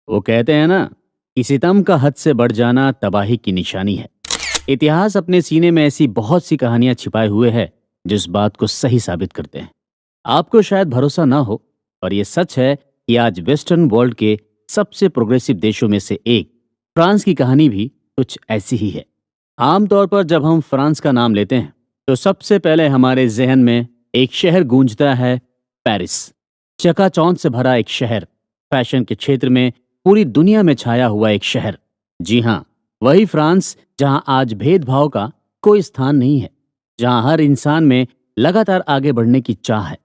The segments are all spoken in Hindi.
वो कहते हैं ना कि सितम का हद से बढ़ जाना तबाही की निशानी है। इतिहास अपने सीने में ऐसी बहुत सी कहानियां छिपाए हुए है जो इस बात को सही साबित करते हैं। आपको शायद भरोसा ना हो, और ये सच है कि आज वेस्टर्न वर्ल्ड के सबसे प्रोग्रेसिव देशों में से एक फ्रांस की कहानी भी कुछ ऐसी ही है। आमतौर पर जब हम फ्रांस का नाम लेते हैं तो सबसे पहले हमारे जहन में एक शहर गूंजता है, पेरिस। चकाचौंध से भरा एक शहर, फैशन के क्षेत्र में पूरी दुनिया में छाया हुआ एक शहर। जी हाँ, वही फ्रांस जहां आज भेदभाव का कोई स्थान नहीं है, जहां हर इंसान में लगातार आगे बढ़ने की चाह है।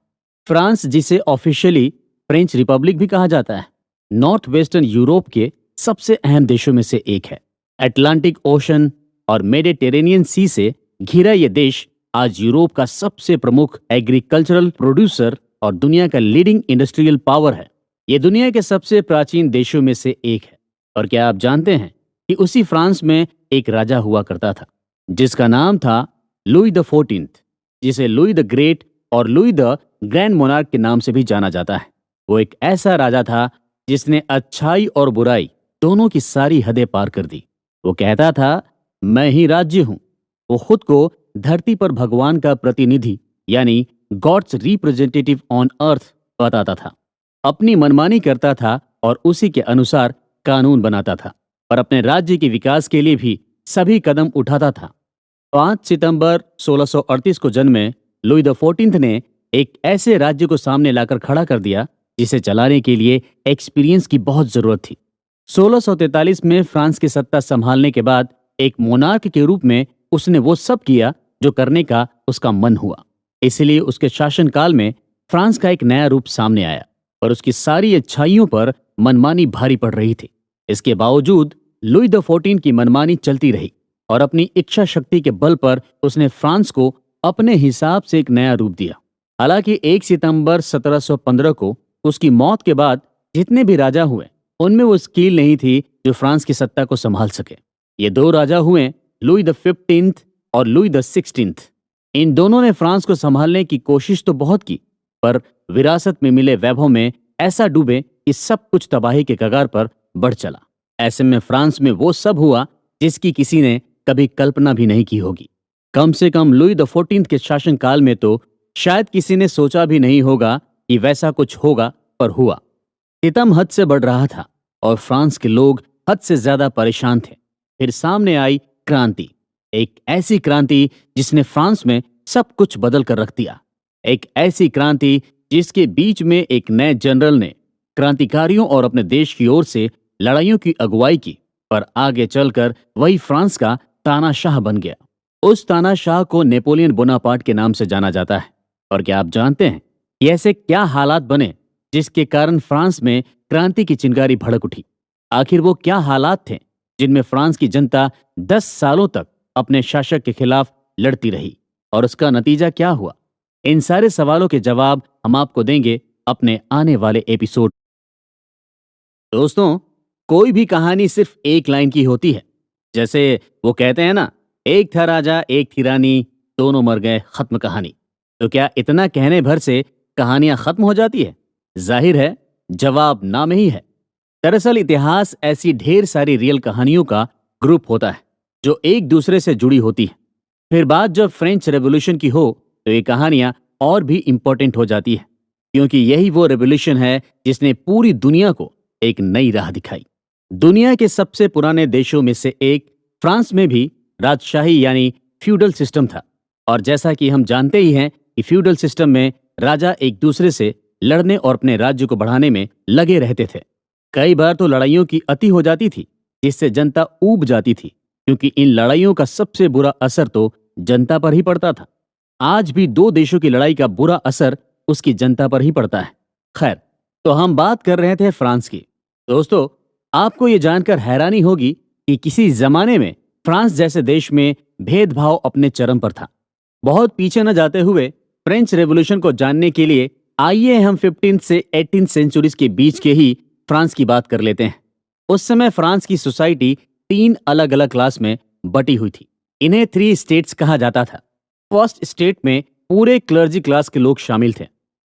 फ्रांस, जिसे ऑफिशियली फ्रेंच रिपब्लिक भी कहा जाता है, नॉर्थ वेस्टर्न यूरोप के सबसे अहम देशों में से एक है। अटलांटिक ओशन और मेडिटेरेनियन सी से घिरा ये देश आज यूरोप का सबसे प्रमुख एग्रीकल्चरल प्रोड्यूसर और दुनिया का लीडिंग इंडस्ट्रियल पावर है। ये दुनिया के सबसे प्राचीन देशों में से एक है। और क्या आप जानते हैं कि उसी फ्रांस में एक राजा हुआ करता था जिसका नाम था लुई द 14th, जिसे लुई द ग्रेट और लुई द ग्रैंड मोनार्क के नाम से भी जाना जाता है। वो एक ऐसा राजा था जिसने अच्छाई और बुराई दोनों की सारी हदें पार कर दी। वो कहता था, मैं ही राज्य हूं। वो खुद को धरती पर भगवान का प्रतिनिधि यानी गॉड्स रिप्रेजेंटेटिव ऑन अर्थ बताता था। अपनी मनमानी करता था और उसी के अनुसार कानून बनाता था, और अपने राज्य के विकास के लिए भी सभी कदम उठाता था। 5 सितंबर 1638 को जन्मे लुई द 14th ने एक ऐसे राज्य को सामने लाकर खड़ा कर दिया जिसे चलाने के लिए एक्सपीरियंस की बहुत जरूरत थी। 1643 में फ्रांस की सत्ता संभालने के बाद एक मोनार्क के रूप में उसने वो सब किया जो करने का उसका मन हुआ। इसलिए उसके शासनकाल में फ्रांस का एक नया रूप सामने आया, और उसकी सारी अच्छाइयों पर मनमानी भारी पड़ रही थी। इसके बावजूद लुई द 14 की मनमानी चलती रही, और अपनी इच्छा शक्ति के बल पर उसने फ्रांस को अपने हिसाब से एक नया रूप दिया। हालांकि 1 सितंबर 1715 को उसकी मौत के बाद जितने भी राजा हुए, उनमें वो स्किल नहीं थी जो फ्रांस की सत्ता को संभाल सके। ये 2 राजा हुए, लुई द 15th और लुई द 16th। इन दोनों ने फ्रांस को संभालने की कोशिश तो बहुत की, पर विरासत में मिले वैभव में ऐसा डूबे कि सब कुछ तबाही के कगार पर बढ़ चला। ऐसे में फ्रांस में वो सब हुआ जिसकी किसी ने कभी कल्पना भी नहीं की होगी। कम से कम लुई द 14th के शासनकाल में तो शायद किसी ने सोचा भी नहीं होगा कि वैसा कुछ होगा, पर हुआ। सितम हद से बढ़ रहा था और फ्रांस के लोग हद से ज्यादा परेशान थे। फिर सामने आई क्रांति, एक ऐसी क्रांति जिसने फ्रांस में सब कुछ बदल कर रख दिया। एक ऐसी क्रांति जिसके बीच में एक नए जनरल ने क्रांतिकारियों और अपने देश की ओर से लड़ाइयों की अगुवाई की, पर आगे चलकर वही फ्रांस का तानाशाह बन गया। उस तानाशाह को नेपोलियन बोनापार्ट के नाम से जाना जाता है। और क्या आप जानते हैं कि ऐसे क्या हालात बने जिसके कारण फ्रांस में क्रांति की चिंगारी भड़क उठी? आखिर वो क्या हालात थे जिनमें फ्रांस की जनता 10 सालों तक अपने शासक के खिलाफ लड़ती रही, और उसका नतीजा क्या हुआ? इन सारे सवालों के जवाब हम आपको देंगे अपने आने वाले एपिसोड। दोस्तों, कोई भी कहानी सिर्फ एक लाइन की होती है। जैसे वो कहते हैं ना, एक था राजा एक थी रानी, दोनों मर गए, खत्म कहानी। तो क्या इतना कहने भर से कहानियां खत्म हो जाती है? जाहिर है जवाब ना में ही है। दरअसल इतिहास ऐसी ढेर सारी रियल कहानियों का ग्रुप होता है जो एक दूसरे से जुड़ी होती है। फिर बात जब फ्रेंच रेवोल्यूशन की हो तो ये कहानियां और भी इंपॉर्टेंट हो जाती है, क्योंकि यही वो रेवोल्यूशन है जिसने पूरी दुनिया को एक नई राह दिखाई। दुनिया के सबसे पुराने देशों में से एक फ्रांस में भी राजशाही यानी फ्यूडल सिस्टम था। और जैसा कि हम जानते ही हैं कि फ्यूडल सिस्टम में राजा एक दूसरे से लड़ने और अपने राज्य को बढ़ाने में लगे रहते थे। कई बार तो लड़ाइयों की अति हो जाती थी, जिससे जनता ऊब जाती थी, क्योंकि इन लड़ाइयों का सबसे बुरा असर तो जनता पर ही पड़ता था। आज भी 2 देशों की लड़ाई का बुरा असर उसकी जनता पर ही पड़ता है। खैर, तो हम बात कर रहे थे फ्रांस की। दोस्तों, आपको ये जानकर हैरानी होगी कि किसी जमाने में फ्रांस जैसे देश में भेदभाव अपने चरम पर था। बहुत पीछे न जाते हुए फ्रेंच रेवोल्यूशन को जानने के लिए आइए हम 15th से 18th सेंचुरीज के बीच के ही फ्रांस की बात कर लेते हैं। उस समय फ्रांस की सोसाइटी 3 अलग अलग क्लास में बटी हुई थी। इन्हें 3 स्टेट्स कहा जाता था। फर्स्ट स्टेट में पूरे क्लर्जी क्लास के लोग शामिल थे।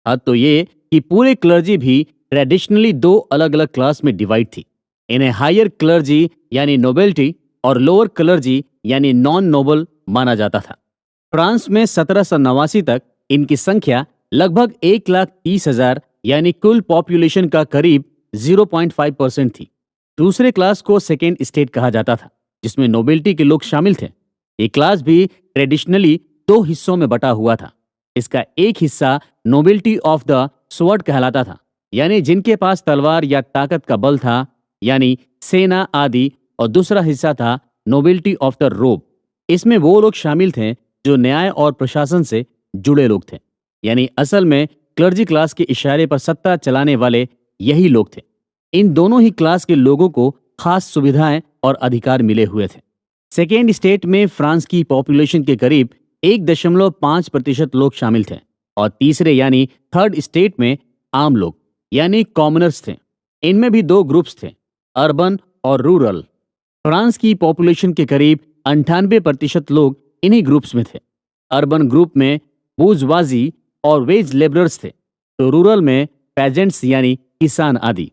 हद तो ये कि पूरे क्लर्जी भी ट्रेडिशनली 2 अलग अलग क्लास में डिवाइड थी। इन्हें हायर क्लर्जी यानी नोबेलिटी और लोअर क्लर्जी यानी नॉन नोबल माना जाता था। फ्रांस में 1789 तक इनकी संख्या लगभग 1,30,000 यानी कुल पॉपुलेशन का करीब 0.5% थी। दूसरे क्लास को सेकेंड स्टेट कहा जाता था, जिसमें नोबिलिटी के लोग शामिल थे। ये क्लास भी ट्रेडिशनली दो हिस्सों में बटा हुआ था। इसका एक हिस्सा नोबिलिटी ऑफ द स्वॉर्ड कहलाता था, यानी जिनके पास तलवार या ताकत का बल था, यानी सेना आदि, और दूसरा हिस्सा था नोबिलिटी ऑफ द रोब। इसमें वो लोग शामिल थे जो न्याय और प्रशासन से जुड़े लोग थे, यानी असल में क्लर्जी क्लास के इशारे पर सत्ता चलाने वाले यही लोग थे। इन दोनों ही क्लास के लोगों को खास सुविधाएं और अधिकार मिले हुए थे। सेकेंड स्टेट में फ्रांस की पॉपुलेशन के करीब 1.5% लोग शामिल थे, और तीसरे यानी थर्ड स्टेट में आम लोग यानी कॉमनर्स थे। इनमें भी दो ग्रुप्स थे, अर्बन और रूरल। फ्रांस की पॉपुलेशन के करीब 98% लोग इन्हीं ग्रुप्स में थे। अर्बन ग्रुप में बूर्जुआजी और वेज लेबरर्स थे, तो रूरल में पेजेंट्स यानी किसान आदि।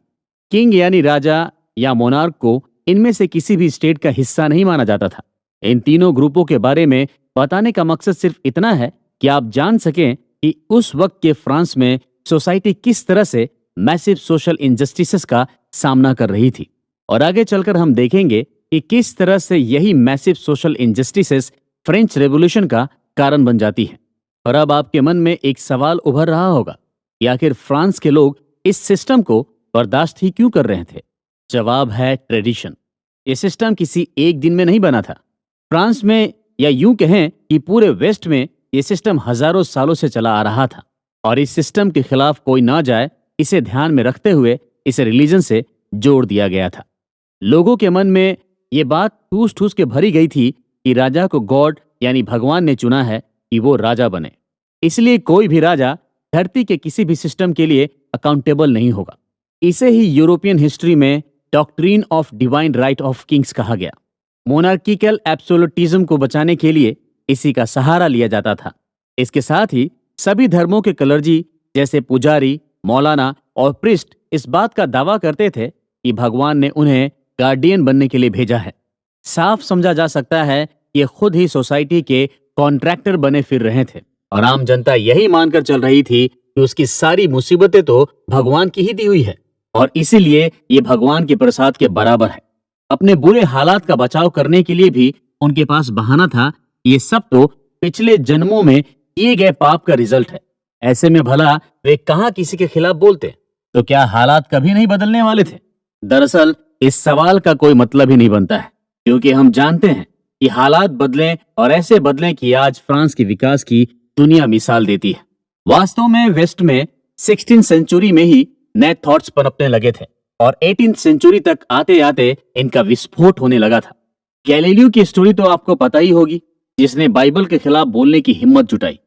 किंग यानी राजा या मोनार्क को इनमें से किसी भी स्टेट का हिस्सा नहीं माना जाता था। इन तीनों ग्रुपों के बारे में बताने का मकसद सिर्फ इतना है कि आप जान सकें कि उस वक्त के फ्रांस में सोसाइटी किस तरह से मैसिव सोशल इनजस्टिसेस का सामना कर रही थी, और आगे चलकर हम देखेंगे कि किस तरह से यही massive social injustices French revolution का कारण बन जाती है। और अब आपके मन में एक सवाल उभर रहा होगा कि आखिर फ्रांस के लोग इस सिस्टम को बर्दाश्त ही क्यों कर रहे थे? जवाब है ट्रेडिशन। ये सिस्टम किसी एक दिन में नहीं बना था। फ्रांस में, या यूं कहें कि पूरे वेस्ट में, ये सिस्टम हजारों सालों से चला आ रहा था, और इस सिस्टम के खिलाफ कोई ना जाए, इसे ध्यान में रखते हुए इसे रिलीजन से जोड़ दिया गया था। लोगों के मन में ये बात ठूस ठूस के भरी गई थी कि राजा को गॉड यानी भगवान ने चुना है कि वो राजा बने, इसलिए कोई भी राजा धरती के किसी भी सिस्टम के लिए अकाउंटेबल नहीं होगा। इसे ही यूरोपियन हिस्ट्री में doctrine of divine right of Kings कहा गया। मोनार्किकल एब्सोल्यूटिज्म को बचाने के लिए इसी का सहारा लिया जाता था। इसके साथ ही सभी धर्मों के क्लर्जी जैसे पुजारी, मौलाना और प्रिस्ट इस बात का दावा करते थे कि भगवान ने उन्हें गार्डियन बनने के लिए भेजा है। साफ समझा जा सकता है कि ये खुद ही सोसाइटी के कॉन्ट्रैक्टर बने फिर रहे थे, और आम जनता यही मानकर चल रही थी कि उसकी सारी मुसीबतें तो भगवान की ही दी हुई है, और इसीलिए ये भगवान के प्रसाद के बराबर है। अपने बुरे हालात का बचाव करने के लिए भी उनके पास बहाना था। ये सब तो पिछले जन्मों में किए गए पाप का रिजल्ट है। ऐसे में भला वे कहाँ किसी के खिलाफ बोलते? तो क्या हालात कभी नहीं बदलने वाले थे? दरअसल इस सवाल का कोई मतलब ही नहीं बनता है, क्योंकि हम जानते हैं कि हालात बदलें, और ऐसे बदलें कि आज फ्रांस के विकास की दुनिया मिसाल देती है। वास्तव में वेस्ट में 16th सेंचुरी में ही नए थॉट्स पनपने लगे थे, और 18th सेंचुरी तक आते आते इनका विस्फोट होने लगा था। गैलीलियो की स्टोरी तो आपको पता ही होगी, जिसने बाइबल के खिलाफ बोलने की हिम्मत जुटाई।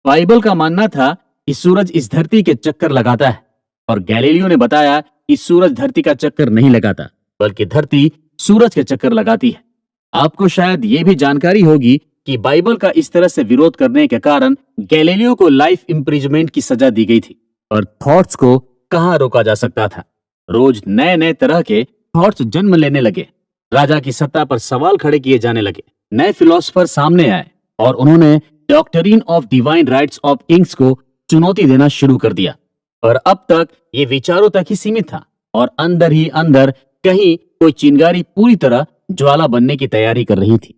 बाइबल का मानना था कि सूरज इस धरती के चक्कर लगाता है, और गैलीलियो ने बताया कि सूरज धरती का चक्कर नहीं लगाता, बल्कि धरती सूरज के चक्कर लगाती है। आपको शायद ये भी जानकारी होगी कि बाइबल का इस तरह से विरोध करने के कारण गैलीलियो को लाइफ इम्प्रिजमेंट की सजा दी गई थी। और थॉट्स को कहाँ रोका जा सकता था? रोज नए नए तरह के थॉट्स जन्म लेने लगे। राजा की सत्ता पर सवाल खड़े किए जाने लगे। नए फिलोसोफर सामने आए, और उन्होंने doctrine of divine rights of Kings को चुनौती देना शुरू कर दिया। और अब तक ये विचारों तक ही सीमित था, और अंदर ही अंदर कहीं कोई चिंगारी पूरी तरह ज्वाला बनने की तैयारी कर रही थी।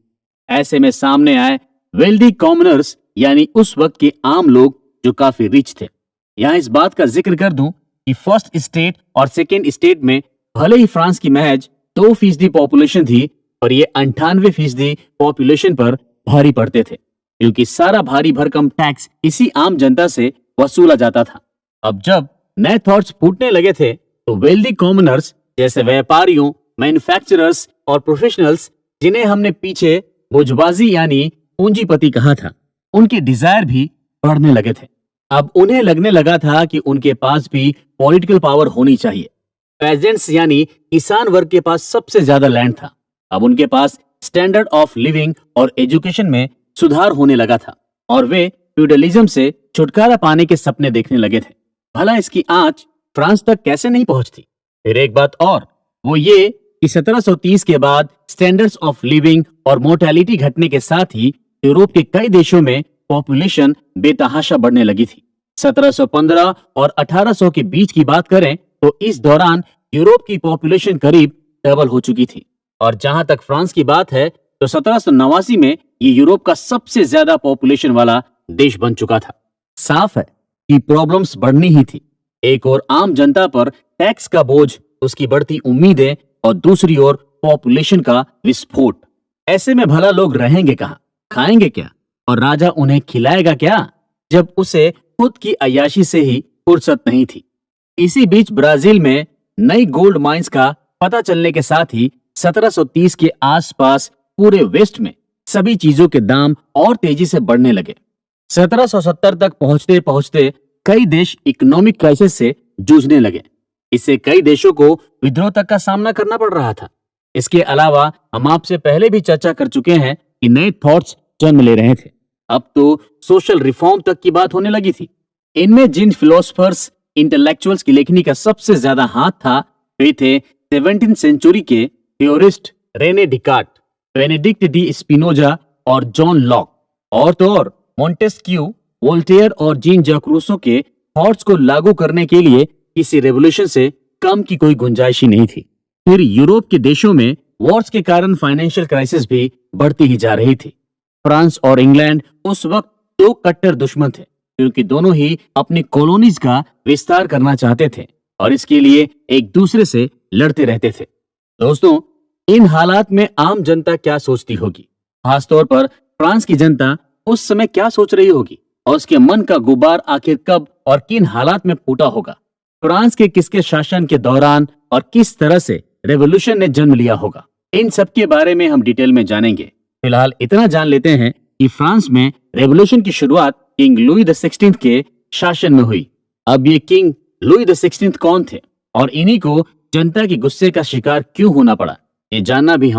ऐसे में सामने आए वेल्दी कॉमनर्स, यानी उस वक्त के आम लोग जो काफी रिच थे। यहाँ इस बात का जिक्र कर दूं कि फर्स्ट स्टेट और सेकेंड स्टेट में भले ही फ्रांस की महज 2% पॉपुलेशन थी, पर ये 98% पॉपुलेशन पर भारी पड़ते थे, क्योंकि सारा भारी भरकम टैक्स इसी आम जनता से वसूला जाता था। अब जब नए थॉट्स फूटने लगे थे, तो वेल्दी कॉमनर्स जैसे व्यापारियों, मैन्युफैक्चरर्स और प्रोफेशनल्स, जिन्हें हमने पीछे बुर्जुआजी यानी पूंजीपति कहा था, उनके डिजायर भी बढ़ने लगे थे। अब उन्हें लगने लगा था कि उनके पास भी पॉलिटिकल पावर होनी चाहिए। पेजेंट्स यानी किसान वर्ग के पास सबसे ज्यादा लैंड था। अब उनके पास स्टैंडर्ड ऑफ लिविंग और एजुकेशन में सुधार होने लगा था, और वे फ्यूडलिज्म से छुटकारा पाने के सपने देखने लगे थे। भला इसकी आंच फ्रांस तक कैसे नहीं पहुंचती? फिर एक बात और, वो ये कि 1730 के बाद स्टैंडर्ड्स ऑफ लिविंग और मोर्टेलिटी घटने के साथ ही यूरोप के कई देशों में पॉपुलेशन बेतहाशा बढ़ने लगी थी। 1715 और 1800 के बीच की बात करें तो इस दौरान यूरोप की पॉपुलेशन करीब डबल हो चुकी थी। और जहां तक फ्रांस की बात है तो 1789 में ये यूरोप का सबसे ज्यादा पॉपुलेशन वाला देश बन चुका था। साफ है कि प्रॉब्लम्स बढ़नी ही थी। एक और आम जनता पर टैक्स का बोझ, उसकी बढ़ती उम्मीदें और दूसरी ओर पॉपुलेशन का विस्फोट। ऐसे में भला लोग रहेंगे कहां, खाएंगे क्या और राजा उन्हें खिलाएगा क्या, जब उसे खुद की अय्याशी से ही फुर्सत नहीं थी। इसी बीच ब्राजील में नई गोल्ड माइंस का पता चलने के साथ ही 1730 के आसपास पूरे वेस्ट में सभी चीजों के दाम और तेजी से बढ़ने लगे। 1770 तक पहुंचते पहुंचते कई देश इकोनॉमिक क्राइसिस से जूझने लगे। इससे कई देशों को विद्रोह तक का सामना करना पड़ रहा था। इसके अलावा हम आपसे पहले भी चर्चा कर चुके हैं कि नए थॉट्स जन्म ले रहे थे। अब तो सोशल रिफॉर्म तक की बात होने लगी थी। इनमें जिन फिलोसफर्स, इंटेलेक्चुअल्स की लेखनी का सबसे ज्यादा हाथ था वे थे 17वीं सेंचुरी के theorist Rene Descartes, Benedict de Spinoza और जॉन लॉक। और तो और मोंटेस्क्यू, वोल्टेयर और जीन जैक रूसो के थॉट्स को लागू करने के लिए किसी रेवोल्यूशन से कम की कोई गुंजाइश ही नहीं थी। फिर यूरोप के देशों में वॉर्स के कारण फाइनेंशियल क्राइसिस भी बढ़ती ही जा रही थी। फ्रांस और इंग्लैंड उस वक्त दो कट्टर दुश्मन थे, क्योंकि दोनों ही अपनी कॉलोनीज का विस्तार करना चाहते थे और इसके लिए एक दूसरे से लड़ते रहते थे। दोस्तों, इन हालात में आम जनता क्या सोचती होगी, खासतौर पर फ्रांस की जनता उस समय क्या सोच रही होगी और उसके मन का गुबार आखिर कब और किन हालात में फूटा होगा, फ्रांस के किसके शासन के दौरान और किस तरह से रेवोल्यूशन ने जन्म लिया होगा, इन सब के बारे में हम डिटेल में जानेंगे। फिलहाल इतना जान लेते हैं कि फ्रांस में रेवोल्यूशन की शुरुआत किंग लुई द 16 के शासन में हुई। अब ये किंग लुई द 16 कौन थे और इन्हीं को जनता के गुस्से का शिकार क्यों होना पड़ा, ये जानना भी हम